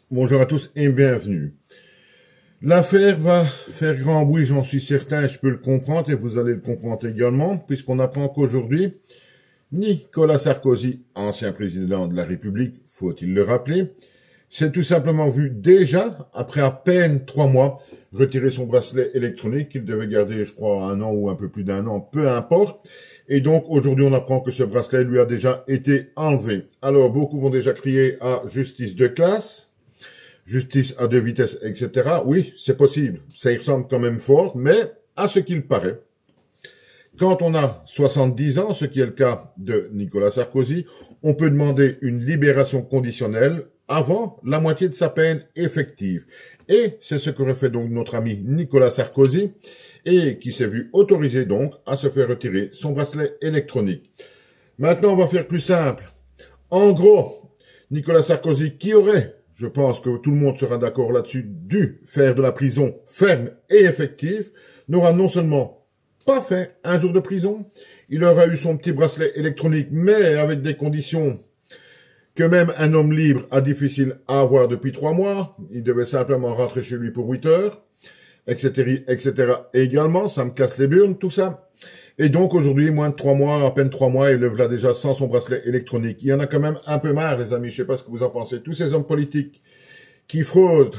Bonjour à tous et bienvenue. L'affaire va faire grand bruit, j'en suis certain, et je peux le comprendre, et vous allez le comprendre également, puisqu'on apprend qu'aujourd'hui, Nicolas Sarkozy, ancien président de la République, faut-il le rappeler, s'est tout simplement vu déjà, après à peine 3 mois, retirer son bracelet électronique qu'il devait garder, je crois, 1 an ou un peu plus d'1 an, peu importe. Et donc, aujourd'hui, on apprend que ce bracelet lui a déjà été enlevé. Alors, beaucoup vont déjà crier à justice de classe, justice à deux vitesses, etc. Oui, c'est possible. Ça y ressemble quand même fort, mais à ce qu'il paraît, quand on a 70 ans, ce qui est le cas de Nicolas Sarkozy, on peut demander une libération conditionnelle avant la moitié de sa peine effective. Et c'est ce qu'aurait fait donc notre ami Nicolas Sarkozy, et qui s'est vu autorisé donc à se faire retirer son bracelet électronique. Maintenant, on va faire plus simple. En gros, Nicolas Sarkozy, qui aurait, je pense que tout le monde sera d'accord là-dessus, dû faire de la prison ferme et effective, n'aura non seulement pas fait un jour de prison, il aura eu son petit bracelet électronique, mais avec des conditions que même un homme libre a difficile à avoir depuis 3 mois. Il devait simplement rentrer chez lui pour 8 heures, etc., etc. Et également, ça me casse les burnes, tout ça. Et donc, aujourd'hui, moins de 3 mois, à peine 3 mois, il le voilà déjà sans son bracelet électronique. Il y en a quand même un peu marre, les amis. Je sais pas ce que vous en pensez. Tous ces hommes politiques qui fraudent,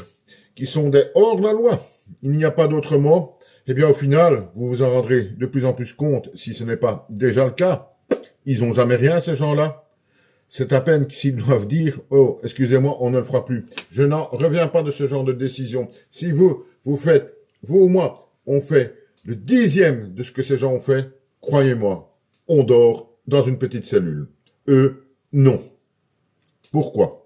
qui sont des hors la loi. Il n'y a pas d'autre mot. Eh bien, au final, vous vous en rendrez de plus en plus compte, si ce n'est pas déjà le cas. Ils ont jamais rien, ces gens-là. C'est à peine s'ils doivent dire « Oh, excusez-moi, on ne le fera plus ». Je n'en reviens pas de ce genre de décision. Si vous faites, vous ou moi, on fait le 10e de ce que ces gens ont fait, croyez-moi, on dort dans une petite cellule. Eux, non. Pourquoi ?